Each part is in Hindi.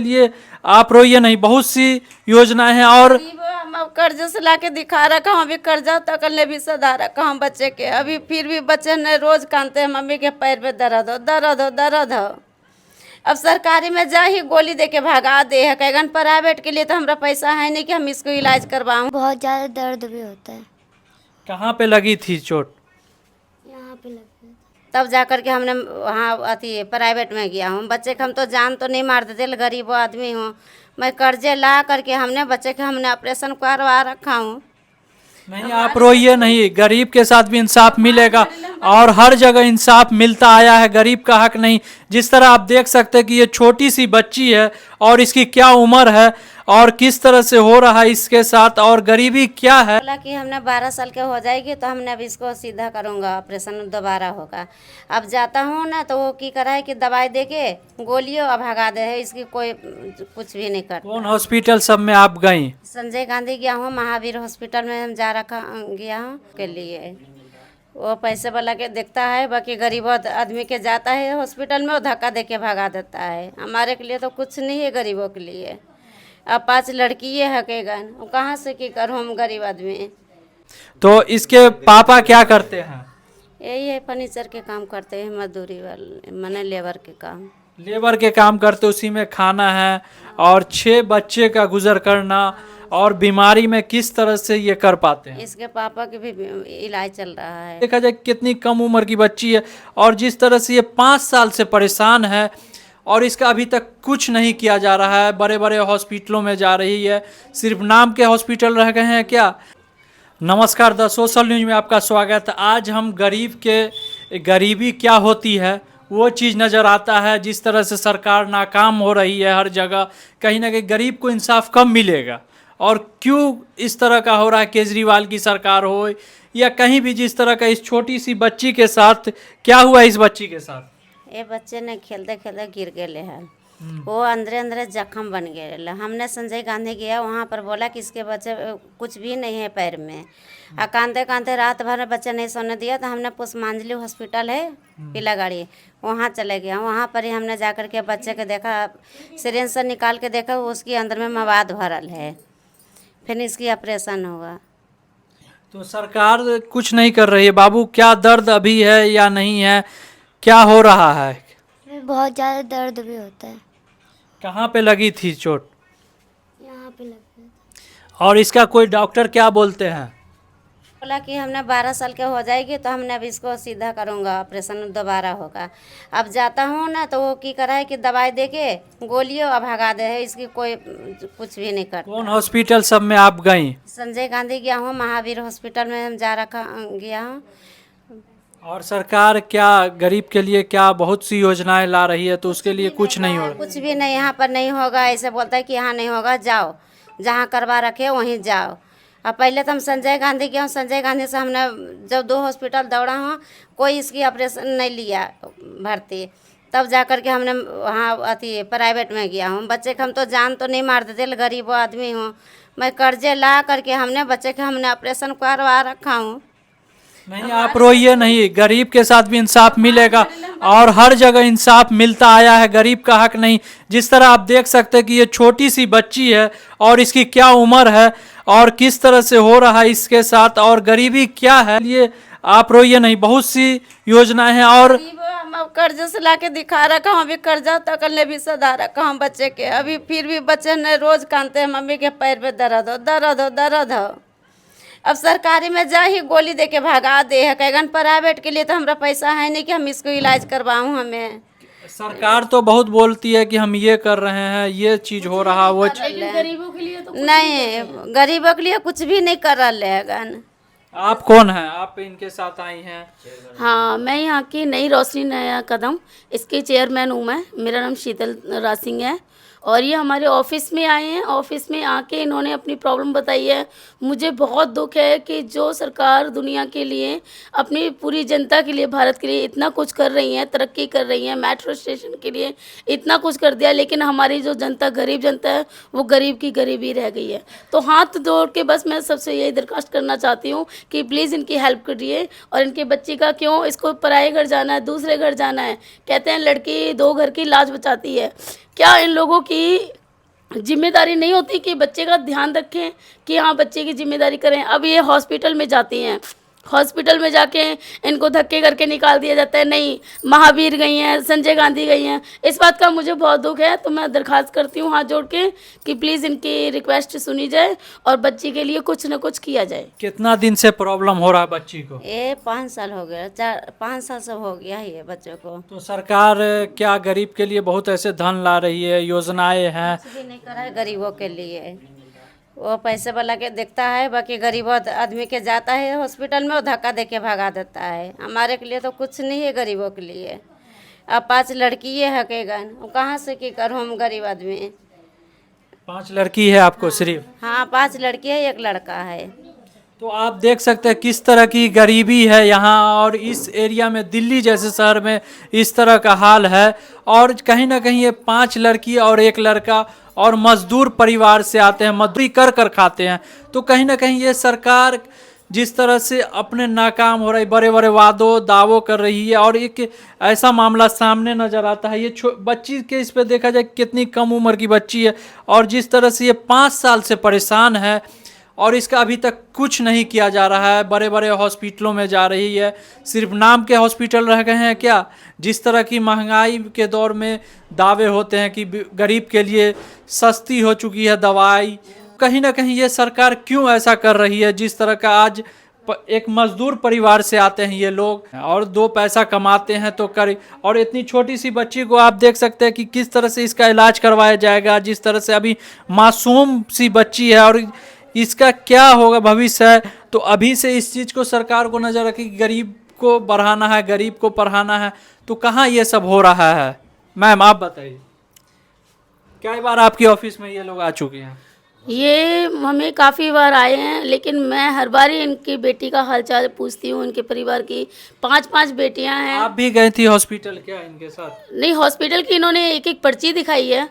लिए आप रोइए नहीं, बहुत सी योजनाएं हैं। और हम अब कर्ज से लाके दिखा रखा हूँ, अभी कर्जा तकले भी सधा रखा हूँ बच्चे के, अभी फिर भी बच्चे ने रोज कानते हैं मम्मी के पैर पे दर्द हो दर्द हो दर्द हो। अब सरकारी में जा ही गोली दे के भगा दे है, कैगन प्राइवेट के लिए तो हमारा पैसा है नहीं कि हम इसको इलाज करवाऊँ। बहुत ज़्यादा दर्द भी होता है। कहाँ पे लगी थी चोट? यहाँ पे लगता है। तब जा कर के हमने वहाँ अति प्राइवेट में गया हूँ। बच्चे के हम तो जान तो नहीं मार देते, गरीब आदमी हूँ मैं, कर्जे ला करके हमने बच्चे के हमने ऑपरेशन करवा रखा हूँ। नहीं, आप रोइए नहीं, गरीब के साथ भी इंसाफ मिलेगा और हर जगह इंसाफ मिलता आया है, गरीब का हक नहीं। जिस तरह आप देख सकते हैं कि ये छोटी सी बच्ची है और इसकी क्या उम्र है और किस तरह से हो रहा है इसके साथ, और गरीबी क्या है। बोला कि हमने 12 साल के हो जाएगी तो हमने अब इसको सीधा करूँगा, ऑपरेशन दोबारा होगा। अब जाता हूँ ना तो वो की करा है कि दवाई दे के गोलियों अब भगा दे है, इसकी कोई कुछ भी नहीं करता। कौन हॉस्पिटल सब में आप गई? संजय गांधी गया हूँ, महावीर हॉस्पिटल में हम जा रखा गया हूँ के लिए। वो पैसे वाला के देखता है, बाकी गरीब आदमी के जाता है हॉस्पिटल में, वो धक्का दे के भगा देता है। हमारे के लिए तो कुछ नहीं है, गरीबों के लिए। अब 5 लड़की है केगन, कहाँ से की करूँ हम गरीब आदमी। तो इसके पापा क्या करते हैं? यही है, फर्नीचर के काम करते हैं, मजदूरी वाले माने लेबर के काम। लेबर के काम करते, उसी में खाना है और 6 बच्चे का गुजर करना, और बीमारी में किस तरह से ये कर पाते हैं। इसके पापा के भी इलाज चल रहा है। देखा जाए कितनी कम उम्र की बच्ची है और जिस तरह से ये 5 साल से परेशान है और इसका अभी तक कुछ नहीं किया जा रहा है। बड़े बड़े हॉस्पिटलों में जा रही है, सिर्फ नाम के हॉस्पिटल रह गए हैं क्या। नमस्कार, द सोशल न्यूज में आपका स्वागत। आज हम गरीब के गरीबी क्या होती है वो चीज़ नज़र आता है। जिस तरह से सरकार नाकाम हो रही है हर जगह, कहीं ना कहीं गरीब को इंसाफ कम मिलेगा। और क्यों इस तरह का हो रहा है, केजरीवाल की सरकार हो या कहीं भी, जिस तरह का इस छोटी सी बच्ची के साथ क्या हुआ। इस बच्ची के साथ ये बच्चे ने खेलते खेलते गिर गए हैं, वो अंदरे अंदरे जख्म बन गए। हमने संजय गांधी गया, वहाँ पर बोला कि इसके बच्चे कुछ भी नहीं है पैर में। कांते कांते रात भर बच्चे नहीं सोने दिया, तो हमने पुष्पांजलि हॉस्पिटल है पीला गाड़ी, वहाँ चले गए। वहाँ पर ही हमने जा कर के बच्चे के देखा, सिरिंज से निकाल के देखा, उसके अंदर में मवाद भरल है, फिर इसकी ऑपरेशन होगा। तो सरकार कुछ नहीं कर रही है। बाबू, क्या दर्द अभी है या नहीं है, क्या हो रहा है? बहुत ज़्यादा दर्द भी होता है। कहाँ पे लगी थी चोट? यहाँ पे लगता है। और इसका कोई डॉक्टर क्या बोलते हैं? बोला कि हमने 12 साल के हो जाएगी तो हमने अब इसको सीधा करूँगा, ऑपरेशन दोबारा होगा। अब जाता हूँ ना तो वो की करा है कि दवाई दे के गोलियों अब भगा दे है, इसकी कोई कुछ भी नहीं करता। कौन हॉस्पिटल सब में आप गई? संजय गांधी गया हूँ, महावीर हॉस्पिटल में हम जा रखा गया हूँ। और सरकार क्या गरीब के लिए क्या बहुत सी योजनाएं ला रही है, तो उसके लिए कुछ नहीं हो रहा। कुछ भी नहीं, यहाँ पर नहीं होगा। ऐसे बोलता है कि यहाँ नहीं होगा, जाओ जहाँ करवा रखे वहीं जाओ। अब पहले तो हम संजय गांधी गए, संजय गांधी से हमने जब 2 हॉस्पिटल दौड़ा हूँ, कोई इसकी ऑपरेशन नहीं लिया भर्ती। तब जा कर के हमने वहाँ अति प्राइवेट में गया हूँ। बच्चे के हम तो जान तो नहीं मार देते, गरीब आदमी हूँ मैं, कर्जे ला करके हमने बच्चे के हमने ऑपरेशन करवा रखा हूँ। नहीं, आप रोइए नहीं, गरीब के साथ भी इंसाफ मिलेगा और हर जगह इंसाफ मिलता आया है, गरीब का हक नहीं। जिस तरह आप देख सकते हैं कि ये छोटी सी बच्ची है और इसकी क्या उम्र है और किस तरह से हो रहा है इसके साथ, और गरीबी क्या है। लिए आप रोइए नहीं, बहुत सी योजनाएं हैं। और हम अब कर्ज से लाके दिखा रखा हूँ, अभी कर्जा तकले भी सधा रखा हूँ बच्चे के, अभी फिर भी बच्चे ने रोज कानते हैं मम्मी के पैर पे दर्द हो दर्द हो दर्द हो। अब सरकारी में जा ही गोली दे के भगा दे है, कैगन प्राइवेट के लिए तो हमारा पैसा है नहीं कि हम इसको इलाज करवाऊँ। हमें सरकार तो बहुत बोलती है कि हम ये कर रहे हैं, ये चीज हो रहा, वो गरीबों के लिए तो नहीं, गरीबों के लिए कुछ भी नहीं कर रहे हैं। आप कौन हैं? आप इनके साथ आई हैं? हाँ, मैं यहाँ की नई रोशनी नया कदम इसके चेयरमैन हूँ मैं। मेरा नाम शीतल राज सिंह है और ये हमारे ऑफिस में आए हैं। ऑफिस में आके इन्होंने अपनी प्रॉब्लम बताई है। मुझे बहुत दुख है कि जो सरकार दुनिया के लिए, अपनी पूरी जनता के लिए, भारत के लिए इतना कुछ कर रही है, तरक्की कर रही है, मेट्रो स्टेशन के लिए इतना कुछ कर दिया, लेकिन हमारी जो जनता, गरीब जनता है, वो गरीब की गरीबी रह गई है। तो हाथ जोड़ के बस मैं सबसे यही दरख्वास्त करना चाहती हूँ कि प्लीज़ इनकी हेल्प करिए। और इनके बच्ची का क्यों इसको पराए घर जाना है, दूसरे घर जाना है, कहते हैं लड़की 2 घर की लाज बचाती है। क्या इन लोगों की जिम्मेदारी नहीं होती कि बच्चे का ध्यान रखें, कि हाँ बच्चे की जिम्मेदारी करें। अब ये हॉस्पिटल में जाती हैं, हॉस्पिटल में जाके इनको धक्के करके निकाल दिया जाता है। नहीं, महावीर गई हैं, संजय गांधी गई हैं। इस बात का मुझे बहुत दुख है। तो मैं दरख्वास्त करती हूँ हाथ जोड़ के कि प्लीज़ इनकी रिक्वेस्ट सुनी जाए और बच्ची के लिए कुछ न कुछ किया जाए। कितना दिन से प्रॉब्लम हो रहा है बच्ची को? ये 5 साल हो गया, 5 साल से हो गया है ये बच्चों को। तो सरकार क्या गरीब के लिए बहुत ऐसे धन ला रही है, योजनाएं हैं? कुछ भी नहीं करा है गरीबों के लिए। वो पैसे वाला के देखता है, बाकी गरीब आदमी के जाता है हॉस्पिटल में, वो धक्का दे के भगा देता है। हमारे के लिए तो कुछ नहीं है गरीबों के लिए। अब 5 लड़की है केगन, वो कहाँ से की करूँ हम गरीब आदमी। 5 लड़की है आपको सिर्फ? हाँ, 5 लड़की है, 1 लड़का है। तो आप देख सकते हैं किस तरह की गरीबी है यहाँ, और इस एरिया में दिल्ली जैसे शहर में इस तरह का हाल है। और कहीं ना कहीं ये 5 लड़की और 1 लड़का और मजदूर परिवार से आते हैं, मजदूरी कर कर खाते हैं। तो कहीं ना कहीं ये सरकार जिस तरह से अपने नाकाम हो रही, बड़े बड़े वादों दावों कर रही है, और एक ऐसा मामला सामने नजर आता है। ये बच्ची के इस पे देखा जाए कितनी कम उम्र की बच्ची है, और जिस तरह से ये 5 साल से परेशान है और इसका अभी तक कुछ नहीं किया जा रहा है। बड़े बड़े हॉस्पिटलों में जा रही है, सिर्फ नाम के हॉस्पिटल रह गए हैं क्या? जिस तरह की महंगाई के दौर में दावे होते हैं कि गरीब के लिए सस्ती हो चुकी है दवाई, कहीं ना कहीं ये सरकार क्यों ऐसा कर रही है? जिस तरह का आज एक मजदूर परिवार से आते हैं ये लोग और 2 पैसा कमाते हैं तो कर, और इतनी छोटी सी बच्ची को आप देख सकते हैं कि किस तरह से इसका इलाज करवाया जाएगा। जिस तरह से अभी मासूम सी बच्ची है और इसका क्या होगा भविष्य है। तो अभी से इस चीज़ को सरकार को नजर रखे कि गरीब को बढ़ाना है, गरीब को पढ़ाना है। तो कहाँ ये सब हो रहा है? मैम आप बताइए, कई बार आपकी ऑफिस में ये लोग आ चुके हैं? ये हमें काफ़ी बार आए हैं, लेकिन मैं हर बार ही इनकी बेटी का हालचाल पूछती हूँ। इनके परिवार की 5-5 बेटियां हैं। आप भी गई थी हॉस्पिटल क्या इनके साथ? नहीं, हॉस्पिटल की इन्होंने एक पर्ची दिखाई है,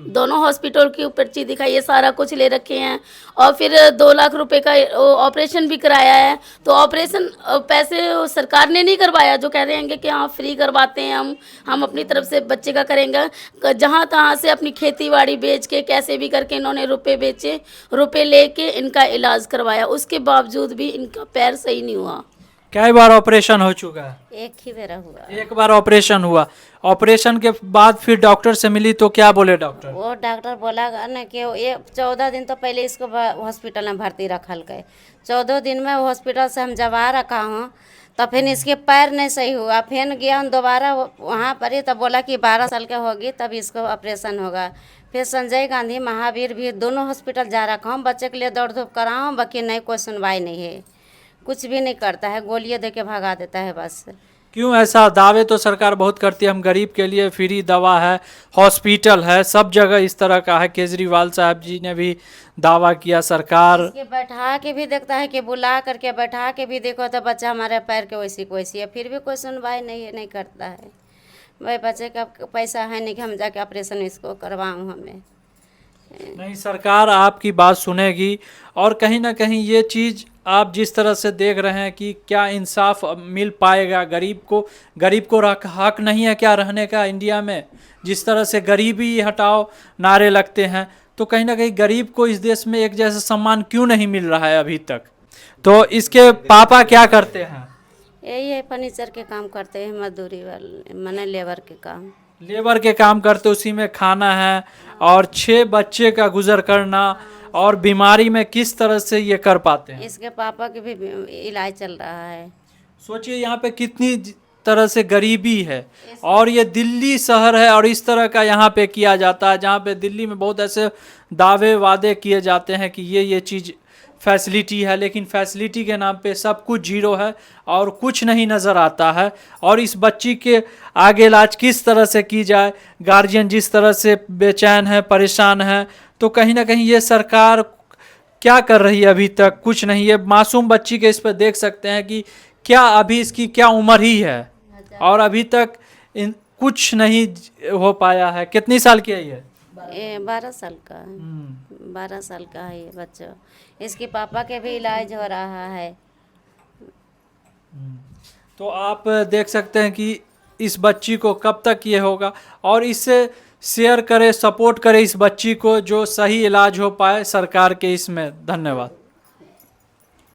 दोनों हॉस्पिटल की पर्ची दिखाई है, सारा कुछ ले रखे हैं। और फिर 2 लाख रुपए का ऑपरेशन भी कराया है। तो ऑपरेशन पैसे सरकार ने नहीं करवाया, जो कह रहे हैं कि हाँ फ्री करवाते हैं हम अपनी तरफ से बच्चे का करेंगे। जहाँ तहाँ से अपनी खेती बाड़ी बेच के कैसे भी करके इन्होंने रुपए बेचे, रुपए लेके इनका इलाज करवाया। उसके बावजूद भी इनका पैर सही नहीं हुआ। कई बार ऑपरेशन हो चुका है? एक ही बेरा हुआ। 1 बार ऑपरेशन हुआ। ऑपरेशन के बाद फिर डॉक्टर से मिली तो क्या बोले डॉक्टर? वो डॉक्टर बोला ना कि ये 14 दिन तो पहले इसको हॉस्पिटल में भर्ती रखल गए। 14 दिन में हॉस्पिटल से हम जब आ रखा हूँ तो फिर इसके पैर नहीं सही हुआ। फिर गया हम दोबारा वहाँ पर ही, तब बोला कि 12 साल के होगी तब इसको ऑपरेशन होगा। फिर संजय गांधी, महावीर भी दोनों हॉस्पिटल जा रखा हूँ, बच्चे के लिए दौड़ धूप कराऊँ, बाकी नहीं कोई सुनवाई नहीं है, कुछ भी नहीं करता है, गोलियाँ दे के भगा देता है बस। क्यों ऐसा? दावे तो सरकार बहुत करती है, हम गरीब के लिए फ्री दवा है, हॉस्पिटल है, सब जगह इस तरह का है। केजरीवाल साहब जी ने भी दावा किया। सरकार इसके बैठा के भी देखता है कि बुला करके बैठा के भी देखो तो बच्चा हमारे पैर के वैसी को वैसी है, फिर भी कोई सुनवाई नहीं करता है। भाई बच्चे का पैसा है नहीं कि हम जाके ऑपरेशन इसको करवाऊँ। हमें नहीं, सरकार आपकी बात सुनेगी। और कहीं ना कहीं ये चीज़ आप जिस तरह से देख रहे हैं कि क्या इंसाफ मिल पाएगा गरीब को? गरीब को हक नहीं है क्या रहने का इंडिया में? जिस तरह से गरीबी हटाओ नारे लगते हैं, तो कहीं ना कहीं गरीब को इस देश में एक जैसा सम्मान क्यों नहीं मिल रहा है अभी तक? तो इसके पापा क्या करते हैं? यही है, फर्नीचर के काम करते हैं, मजदूरी वाले माने लेबर के काम। लेबर के काम करते, उसी में खाना है और 6 बच्चे का गुजर करना, और बीमारी में किस तरह से ये कर पाते हैं? इसके पापा के भी इलाज चल रहा है। सोचिए यहाँ पे कितनी तरह से गरीबी है, और ये दिल्ली शहर है और इस तरह का यहाँ पे किया जाता है, जहाँ पे दिल्ली में बहुत ऐसे दावे वादे किए जाते हैं कि ये चीज़ फैसिलिटी है, लेकिन फैसिलिटी के नाम पे सब कुछ जीरो है और कुछ नहीं नज़र आता है। और इस बच्ची के आगे इलाज किस तरह से की जाए, गार्जियन जिस तरह से बेचैन है, परेशान है, तो कहीं ना कहीं ये सरकार क्या कर रही है? अभी तक कुछ नहीं। ये मासूम बच्ची के इस पर देख सकते हैं कि क्या अभी इसकी क्या उम्र ही है और अभी तक कुछ नहीं हो पाया है। कितनी साल की है ये? 12 साल का है। 12 साल का है ये बच्चा। इसके पापा के भी इलाज हो रहा है। तो आप देख सकते हैं कि इस बच्ची को कब तक ये होगा। और इससे शेयर करें, सपोर्ट करें इस बच्ची को, जो सही इलाज हो पाए सरकार के इसमें। धन्यवाद।